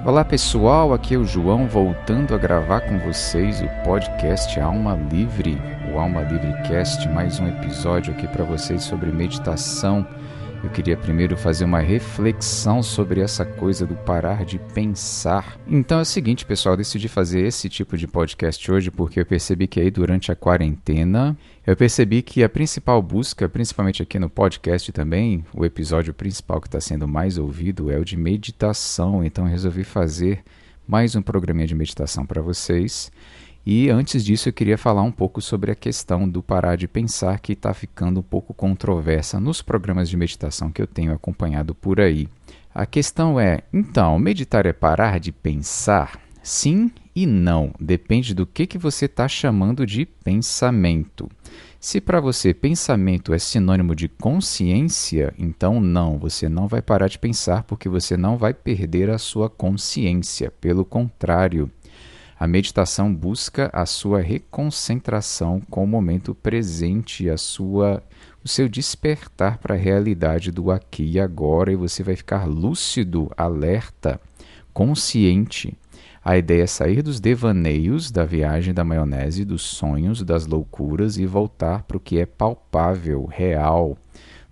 Olá pessoal, aqui é o João voltando a gravar com vocês o podcast Alma Livre, o Alma Livre Cast, mais um episódio aqui para vocês sobre meditação. Eu queria primeiro fazer uma reflexão sobre essa coisa do parar de pensar. Então é o seguinte, pessoal, eu decidi fazer esse tipo de podcast hoje porque eu percebi que aí durante a quarentena, eu percebi que a principal busca, principalmente aqui no podcast também, o episódio principal que está sendo mais ouvido é o de meditação. Então eu resolvi fazer mais um programinha de meditação para vocês. E antes disso eu queria falar um pouco sobre a questão do parar de pensar, que está ficando um pouco controversa nos programas de meditação que eu tenho acompanhado por aí. A questão é, então, meditar é parar de pensar? Sim e não, depende do que você está chamando de pensamento. Se para você pensamento é sinônimo de consciência, então não, você não vai parar de pensar porque você não vai perder a sua consciência, pelo contrário. A meditação busca a sua reconcentração com o momento presente, o seu despertar para a realidade do aqui e agora, e você vai ficar lúcido, alerta, consciente. A ideia é sair dos devaneios, da viagem da maionese, dos sonhos, das loucuras e voltar para o que é palpável, real,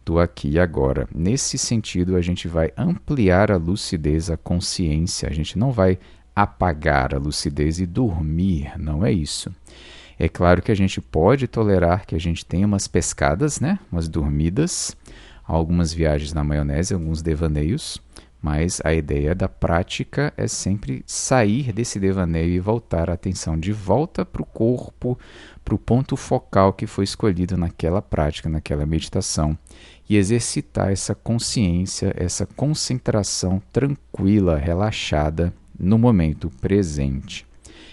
do aqui e agora. Nesse sentido, a gente vai ampliar a lucidez, a consciência, a gente não vai apagar a lucidez e dormir, não é isso. É claro que a gente pode tolerar que a gente tenha umas pescadas, né? Umas dormidas, algumas viagens na maionese, alguns devaneios, mas a ideia da prática é sempre sair desse devaneio e voltar a atenção de volta para o corpo, para o ponto focal que foi escolhido naquela prática, naquela meditação, e exercitar essa consciência, essa concentração tranquila, relaxada, no momento presente.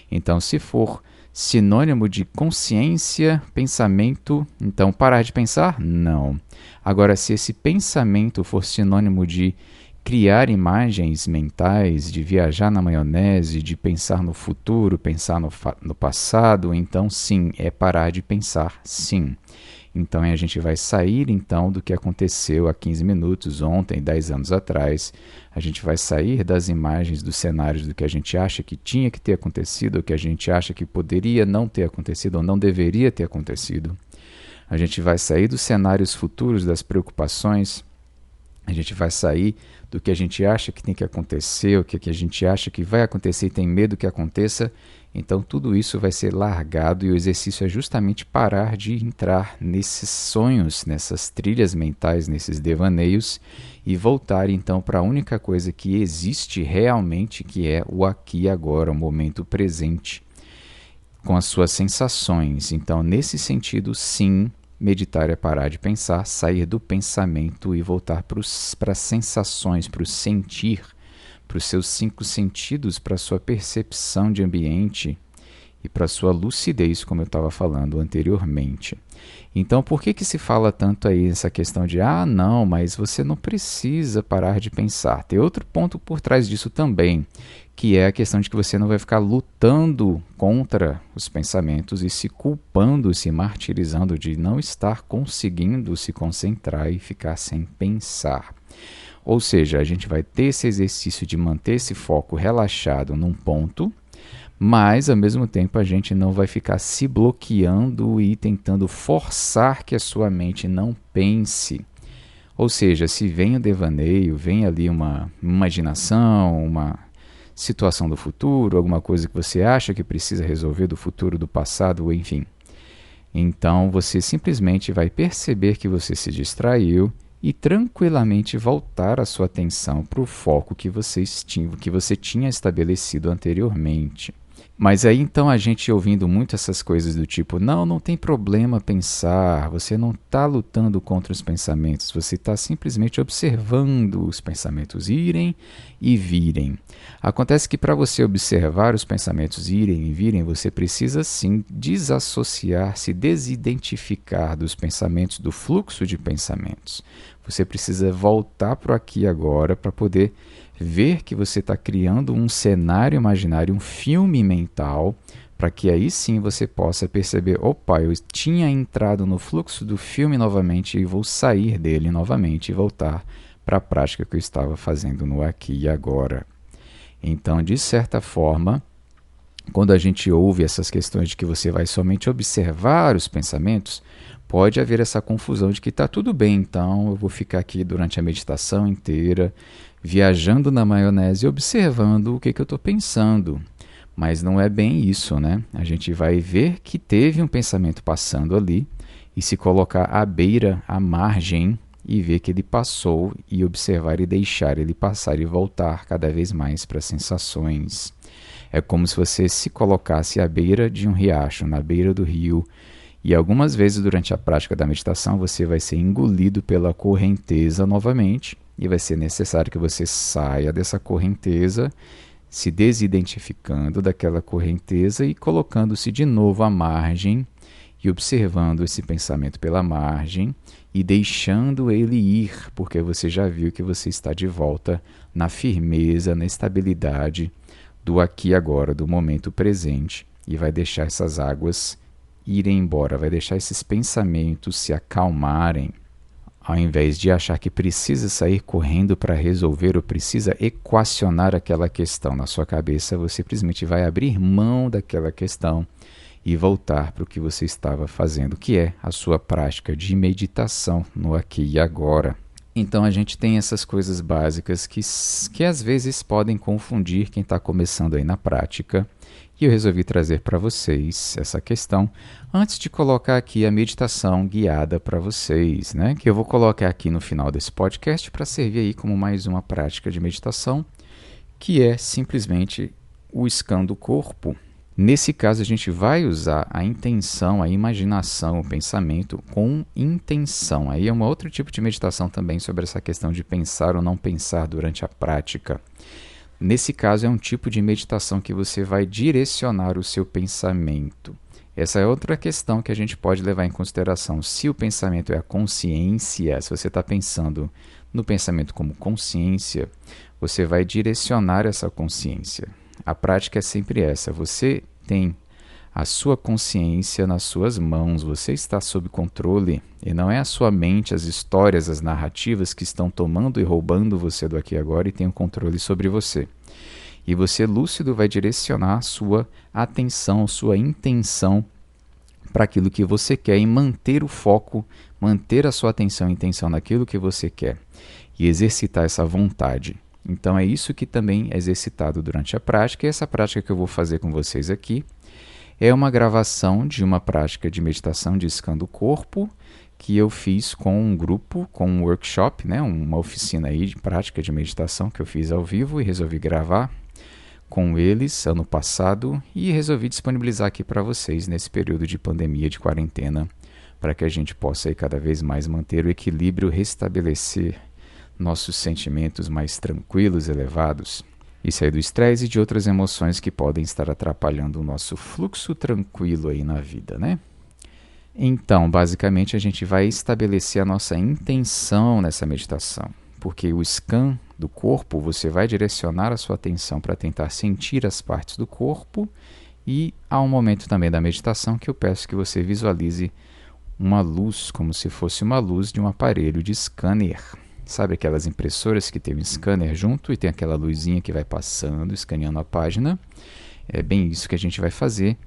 Então, se for sinônimo de consciência, pensamento, então parar de pensar? Não. Agora, se esse pensamento for sinônimo de criar imagens mentais, de viajar na maionese, de pensar no futuro, pensar no passado, então sim, é parar de pensar, sim. Então a gente vai sair então do que aconteceu há 15 minutos, ontem, 10 anos atrás. A gente vai sair das imagens, dos cenários do que a gente acha que tinha que ter acontecido, ou que a gente acha que poderia não ter acontecido, ou não deveria ter acontecido. A gente vai sair dos cenários futuros, das preocupações. A gente vai sair do que a gente acha que tem que acontecer, o que a gente acha que vai acontecer e tem medo que aconteça. Então tudo isso vai ser largado e o exercício é justamente parar de entrar nesses sonhos, nessas trilhas mentais, nesses devaneios e voltar então para a única coisa que existe realmente, que é o aqui e agora, o momento presente, com as suas sensações. Então nesse sentido, sim, meditar é parar de pensar, sair do pensamento e voltar para as sensações, para o sentir, para os seus 5 sentidos, para a sua percepção de ambiente e para a sua lucidez, como eu estava falando anteriormente. Então, por que se fala tanto aí essa questão de não, mas você não precisa parar de pensar? Tem outro ponto por trás disso também, que é a questão de que você não vai ficar lutando contra os pensamentos e se culpando, se martirizando de não estar conseguindo se concentrar e ficar sem pensar. Ou seja, a gente vai ter esse exercício de manter esse foco relaxado num ponto, mas ao mesmo tempo a gente não vai ficar se bloqueando e tentando forçar que a sua mente não pense. Ou seja, se vem o devaneio, vem ali uma imaginação, uma situação do futuro, alguma coisa que você acha que precisa resolver do futuro, do passado, enfim. Então você simplesmente vai perceber que você se distraiu e tranquilamente voltar a sua atenção para o foco que você tinha estabelecido anteriormente. Mas aí então a gente ouvindo muito essas coisas do tipo, não tem problema pensar, você não está lutando contra os pensamentos, você está simplesmente observando os pensamentos irem e virem. Acontece que para você observar os pensamentos irem e virem, você precisa sim desassociar, se desidentificar dos pensamentos, do fluxo de pensamentos. Você precisa voltar para o aqui e agora para poder ver que você está criando um cenário imaginário, um filme mental, para que aí sim você possa perceber, opa, eu tinha entrado no fluxo do filme novamente e vou sair dele novamente e voltar para a prática que eu estava fazendo no aqui e agora. Então, de certa forma, quando a gente ouve essas questões de que você vai somente observar os pensamentos, pode haver essa confusão de que está tudo bem, então eu vou ficar aqui durante a meditação inteira, viajando na maionese e observando o que eu estou pensando. Mas não é bem isso, né? A gente vai ver que teve um pensamento passando ali e se colocar à beira, à margem, e ver que ele passou e observar e deixar ele passar e voltar cada vez mais para as sensações. É como se você se colocasse à beira de um riacho, na beira do rio, e algumas vezes durante a prática da meditação você vai ser engolido pela correnteza novamente e vai ser necessário que você saia dessa correnteza, se desidentificando daquela correnteza e colocando-se de novo à margem e observando esse pensamento pela margem e deixando ele ir, porque você já viu que você está de volta na firmeza, na estabilidade do aqui e agora, do momento presente, e vai deixar essas águas irem embora, vai deixar esses pensamentos se acalmarem. Ao invés de achar que precisa sair correndo para resolver ou precisa equacionar aquela questão na sua cabeça, você simplesmente vai abrir mão daquela questão e voltar para o que você estava fazendo, que é a sua prática de meditação no aqui e agora. Então a gente tem essas coisas básicas que às vezes podem confundir quem está começando aí na prática. E eu resolvi trazer para vocês essa questão antes de colocar aqui a meditação guiada para vocês, né? Que eu vou colocar aqui no final desse podcast para servir aí como mais uma prática de meditação, que é simplesmente o scan do corpo. Nesse caso, a gente vai usar a intenção, a imaginação, o pensamento com intenção. Aí é um outro tipo de meditação também sobre essa questão de pensar ou não pensar durante a prática. Nesse caso, é um tipo de meditação que você vai direcionar o seu pensamento. Essa é outra questão que a gente pode levar em consideração. Se o pensamento é a consciência, se você está pensando no pensamento como consciência, você vai direcionar essa consciência. A prática é sempre essa. Você tem a sua consciência nas suas mãos, você está sob controle, e não é a sua mente, as histórias, as narrativas que estão tomando e roubando você do aqui e agora e têm o controle sobre você. E você, lúcido, vai direcionar a sua atenção, sua intenção para aquilo que você quer e manter o foco, manter a sua atenção e intenção naquilo que você quer e exercitar essa vontade. Então é isso que também é exercitado durante a prática, e essa prática que eu vou fazer com vocês aqui é uma gravação de uma prática de meditação de scan do corpo que eu fiz com um grupo, com um workshop, né, uma oficina aí de prática de meditação que eu fiz ao vivo e resolvi gravar com eles ano passado e resolvi disponibilizar aqui para vocês nesse período de pandemia, de quarentena, para que a gente possa aí cada vez mais manter o equilíbrio, restabelecer nossos sentimentos mais tranquilos, elevados, e sair do estresse e de outras emoções que podem estar atrapalhando o nosso fluxo tranquilo aí na vida, né? Então, basicamente, a gente vai estabelecer a nossa intenção nessa meditação, porque o scan do corpo, você vai direcionar a sua atenção para tentar sentir as partes do corpo, e há um momento também da meditação que eu peço que você visualize uma luz, como se fosse uma luz de um aparelho de scanner. Sabe aquelas impressoras que tem um scanner junto e tem aquela luzinha que vai passando, escaneando a página? É bem isso que a gente vai fazer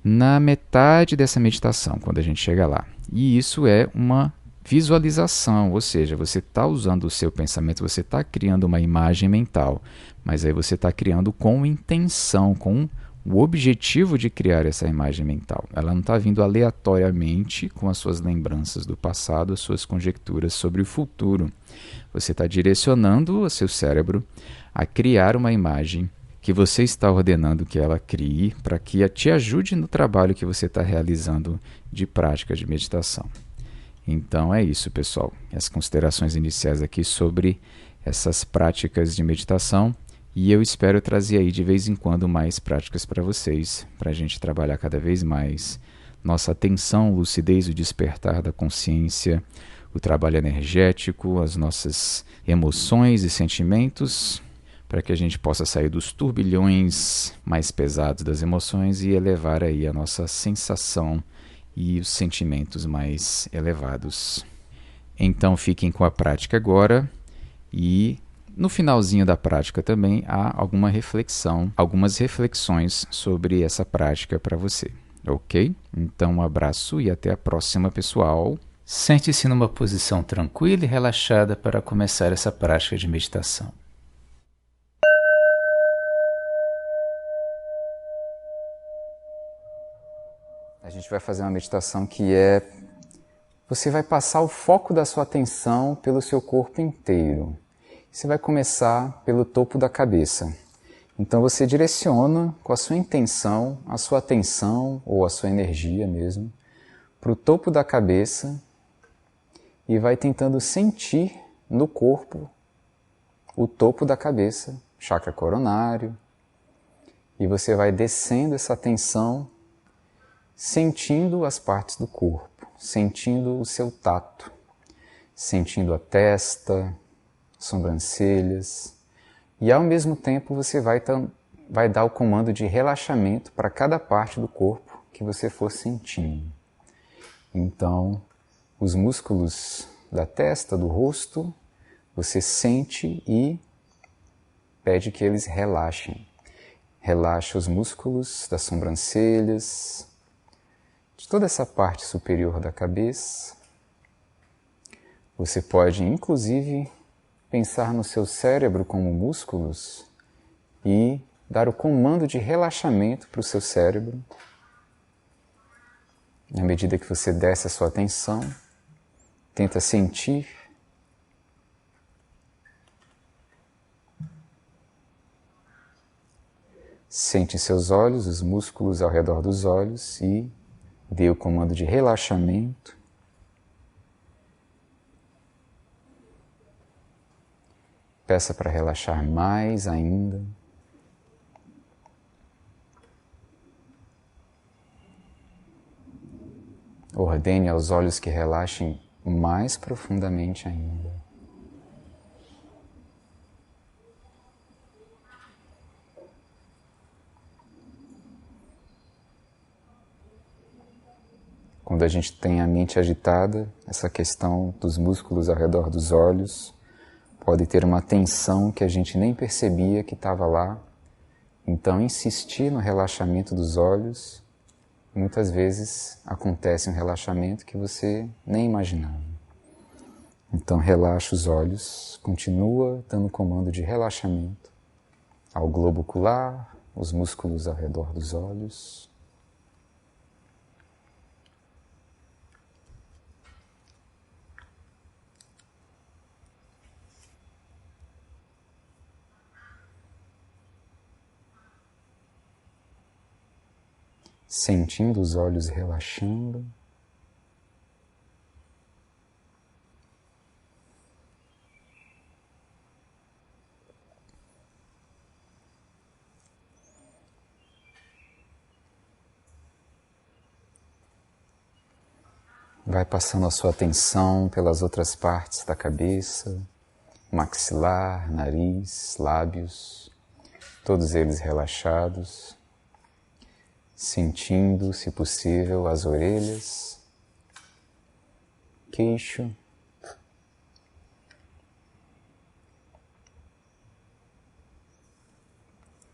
na metade dessa meditação, quando a gente chega lá. E isso é uma visualização, ou seja, você está usando o seu pensamento, você está criando uma imagem mental, mas aí você está criando com intenção, com o objetivo de criar essa imagem mental. Ela não está vindo aleatoriamente com as suas lembranças do passado, as suas conjecturas sobre o futuro. Você está direcionando o seu cérebro a criar uma imagem que você está ordenando que ela crie para que te ajude no trabalho que você está realizando de prática de meditação. Então é isso, pessoal. As considerações iniciais aqui sobre essas práticas de meditação. E eu espero trazer aí de vez em quando mais práticas para vocês, para a gente trabalhar cada vez mais nossa atenção, lucidez, o despertar da consciência, o trabalho energético, as nossas emoções e sentimentos, para que a gente possa sair dos turbilhões mais pesados das emoções e elevar aí a nossa sensação e os sentimentos mais elevados. Então fiquem com a prática agora e no finalzinho da prática também há algumas reflexões sobre essa prática para você, ok? Então um abraço e até a próxima, pessoal. Sente-se numa posição tranquila e relaxada para começar essa prática de meditação. A gente vai fazer uma meditação que você vai passar o foco da sua atenção pelo seu corpo inteiro. Você vai começar pelo topo da cabeça. Então você direciona com a sua intenção, a sua atenção ou a sua energia mesmo, para o topo da cabeça e vai tentando sentir no corpo o topo da cabeça, chakra coronário, e você vai descendo essa atenção, sentindo as partes do corpo, sentindo o seu tato, sentindo a testa, sobrancelhas, e ao mesmo tempo você vai dar o comando de relaxamento para cada parte do corpo que você for sentindo. Então, os músculos da testa, do rosto, você sente e pede que eles relaxem. Relaxa os músculos das sobrancelhas, de toda essa parte superior da cabeça. Você pode, inclusive, pensar no seu cérebro como músculos e dar o comando de relaxamento para o seu cérebro. À medida que você desce a sua atenção, tenta sentir. Sente em seus olhos, os músculos ao redor dos olhos e dê o comando de relaxamento. Peça para relaxar mais ainda. Ordene aos olhos que relaxem mais profundamente ainda. Quando a gente tem a mente agitada, essa questão dos músculos ao redor dos olhos pode ter uma tensão que a gente nem percebia que estava lá. Então, insistir no relaxamento dos olhos, muitas vezes acontece um relaxamento que você nem imaginava. Então, relaxa os olhos, continua dando comando de relaxamento ao globo ocular, os músculos ao redor dos olhos. Sentindo os olhos relaxando. Vai passando a sua atenção pelas outras partes da cabeça, maxilar, nariz, lábios, todos eles relaxados. Sentindo, se possível, as orelhas, queixo,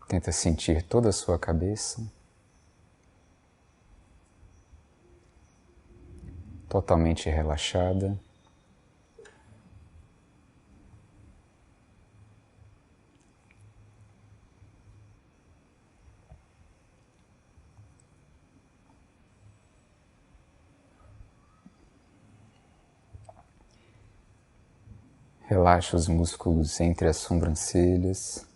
tenta sentir toda a sua cabeça, totalmente relaxada. Relaxa os músculos entre as sobrancelhas.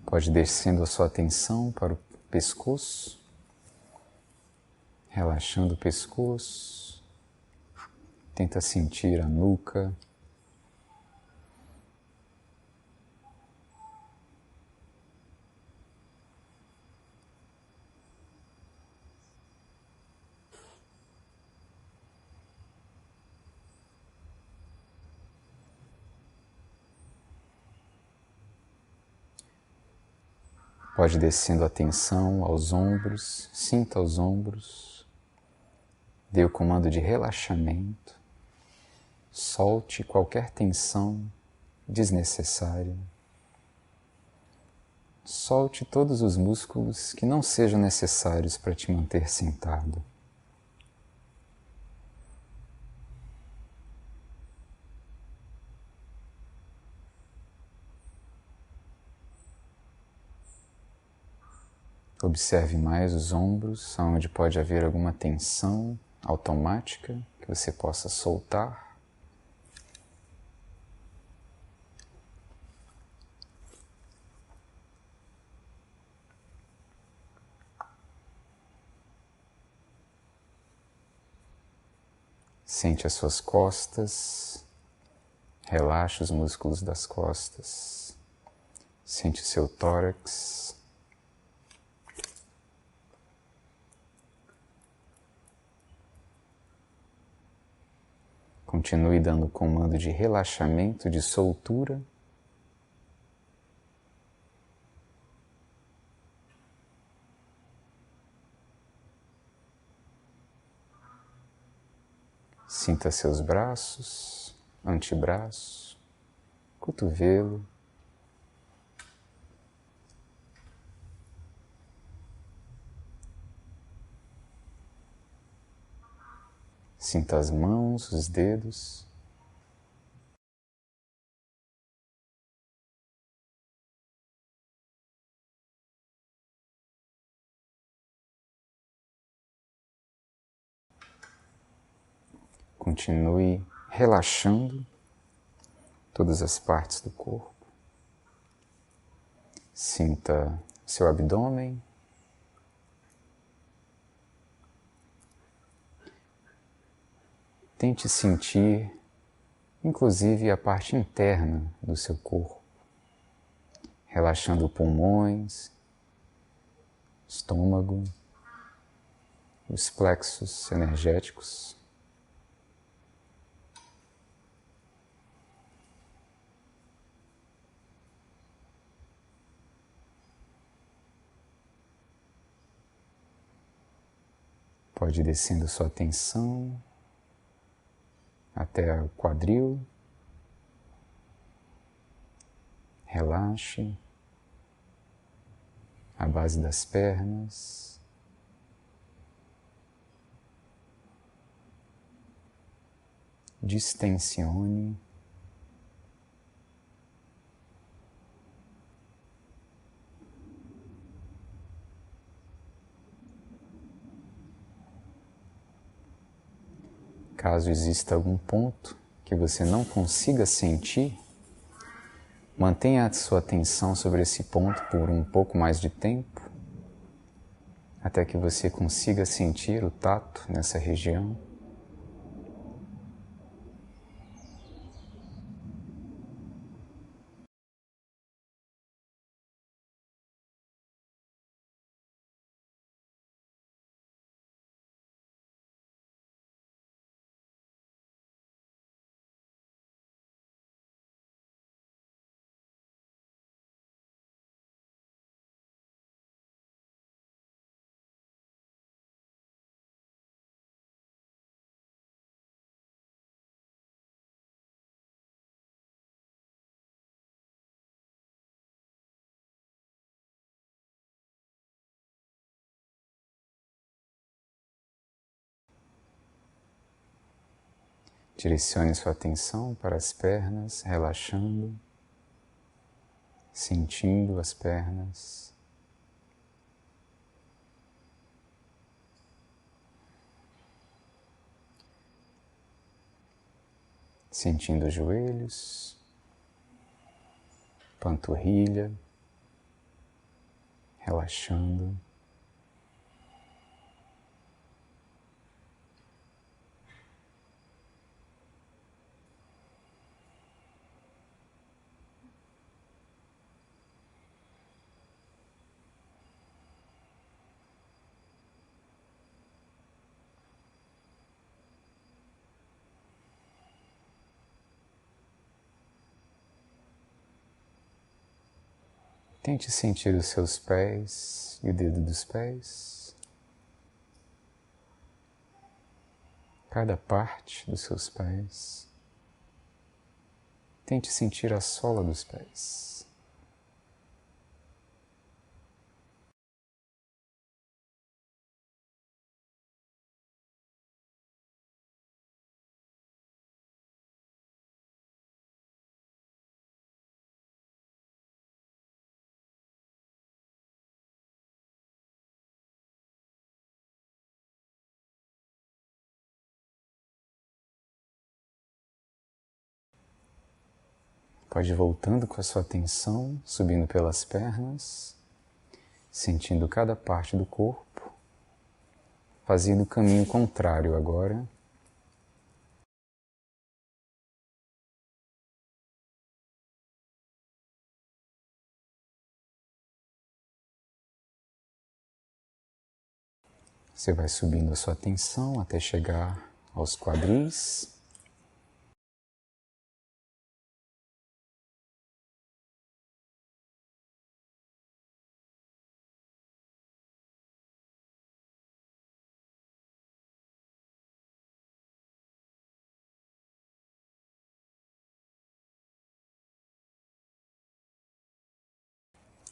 Pode descendo a sua atenção para o pescoço, relaxando o pescoço. Tenta sentir a nuca. Pode descendo a atenção aos ombros, sinta os ombros, dê o comando de relaxamento. Solte qualquer tensão desnecessária. Solte todos os músculos que não sejam necessários para te manter sentado. Observe mais os ombros, onde pode haver alguma tensão automática que você possa soltar. Sente as suas costas, relaxa os músculos das costas, sente o seu tórax. Continue dando comando de relaxamento, de soltura. Sinta seus braços, antebraço, cotovelo. Sinta as mãos, os dedos. Continue relaxando todas as partes do corpo. Sinta seu abdômen. Tente sentir, inclusive, a parte interna do seu corpo, relaxando pulmões, estômago, os plexos energéticos. Pode ir descendo sua atenção até o quadril. Relaxe a base das pernas. Distensione. Caso exista algum ponto que você não consiga sentir, mantenha a sua atenção sobre esse ponto por um pouco mais de tempo, até que você consiga sentir o tato nessa região. Direcione sua atenção para as pernas, relaxando, sentindo as pernas. Sentindo os joelhos, panturrilha, relaxando. Tente sentir os seus pés e o dedo dos pés, cada parte dos seus pés. Tente sentir a sola dos pés. Pode ir voltando com a sua atenção, subindo pelas pernas, sentindo cada parte do corpo, fazendo o caminho contrário agora. Você vai subindo a sua atenção até chegar aos quadris.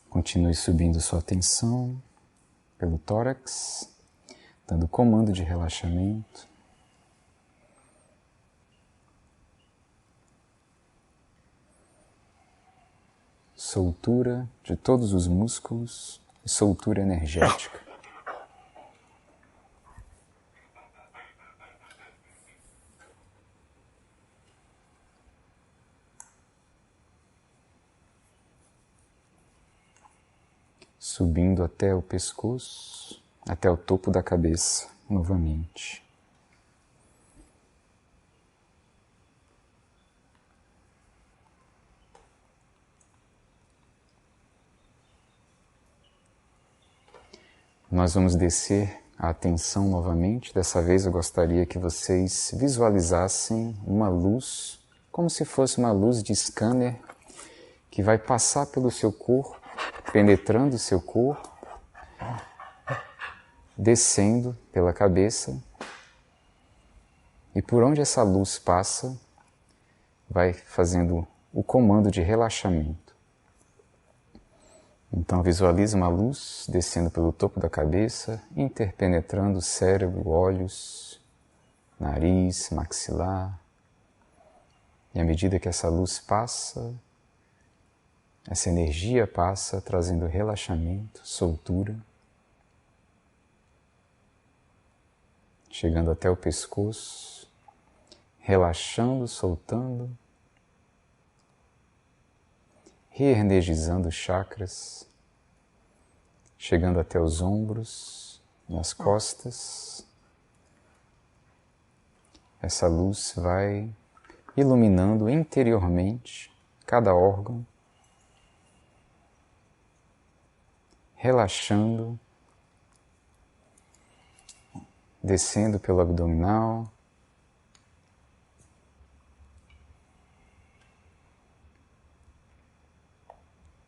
Continue subindo sua atenção pelo tórax, dando comando de relaxamento. Soltura de todos os músculos e soltura energética. Subindo até o pescoço, até o topo da cabeça, novamente. Nós vamos descer a atenção novamente. Dessa vez eu gostaria que vocês visualizassem uma luz, como se fosse uma luz de scanner, que vai passar pelo seu corpo, penetrando o seu corpo, descendo pela cabeça, e por onde essa luz passa, vai fazendo o comando de relaxamento. Então visualize uma luz descendo pelo topo da cabeça, interpenetrando o cérebro, olhos, nariz, maxilar. E à medida que essa luz passa, essa energia passa, trazendo relaxamento, soltura, chegando até o pescoço, relaxando, soltando, reenergizando os chakras, chegando até os ombros, nas costas. Essa luz vai iluminando interiormente cada órgão, relaxando, descendo pelo abdominal,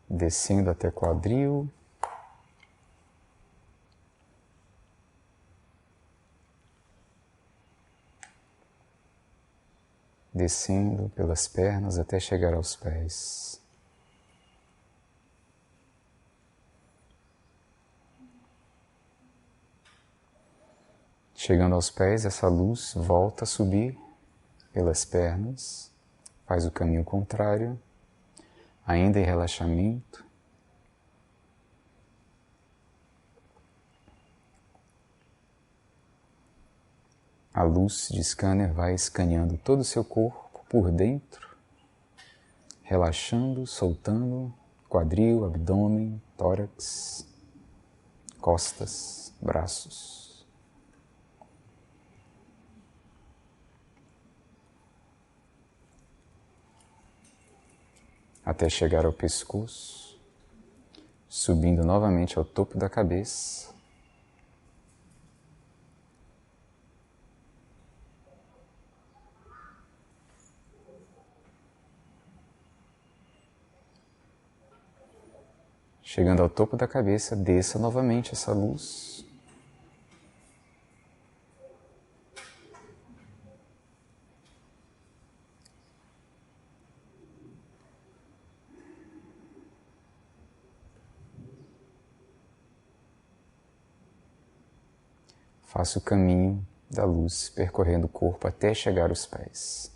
descendo até quadril, descendo pelas pernas até chegar aos pés. Chegando aos pés, essa luz volta a subir pelas pernas, faz o caminho contrário, ainda em relaxamento. A luz de scanner vai escaneando todo o seu corpo por dentro, relaxando, soltando quadril, abdômen, tórax, costas, braços. Até chegar ao pescoço, subindo novamente ao topo da cabeça. Chegando ao topo da cabeça, desça novamente essa luz. faça o caminho da luz percorrendo o corpo até chegar aos pés.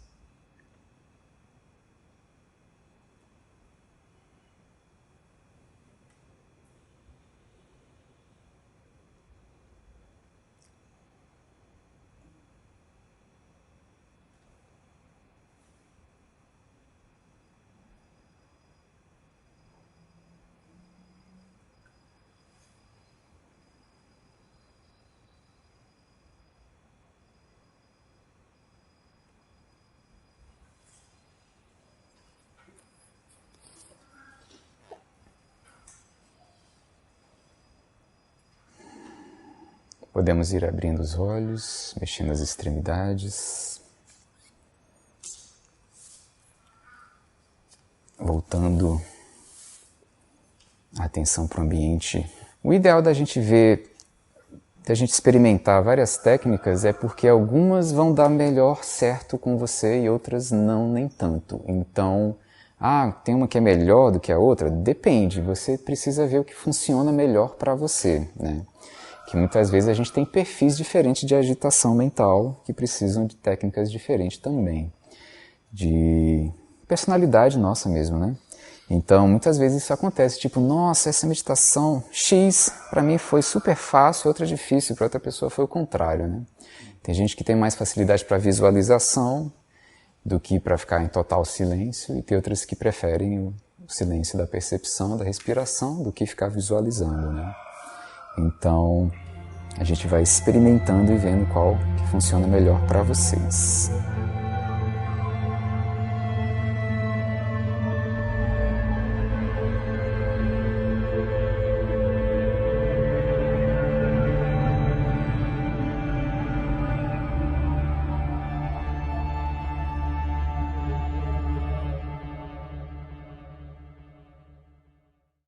Podemos ir abrindo os olhos, mexendo as extremidades, voltando a atenção para o ambiente. O ideal da gente ver, da gente experimentar várias técnicas é porque algumas vão dar melhor certo com você e outras não, nem tanto. Então, tem uma que é melhor do que a outra? Depende, você precisa ver o que funciona melhor para você, né? Que muitas vezes a gente tem perfis diferentes de agitação mental que precisam de técnicas diferentes também, de personalidade nossa mesmo, né? Então, muitas vezes isso acontece, tipo, nossa, essa meditação X para mim foi super fácil, outra difícil, para outra pessoa foi o contrário, né? Tem gente que tem mais facilidade para visualização do que para ficar em total silêncio, e tem outras que preferem o silêncio da percepção, da respiração, do que ficar visualizando, né? Então, a gente vai experimentando e vendo qual que funciona melhor para vocês.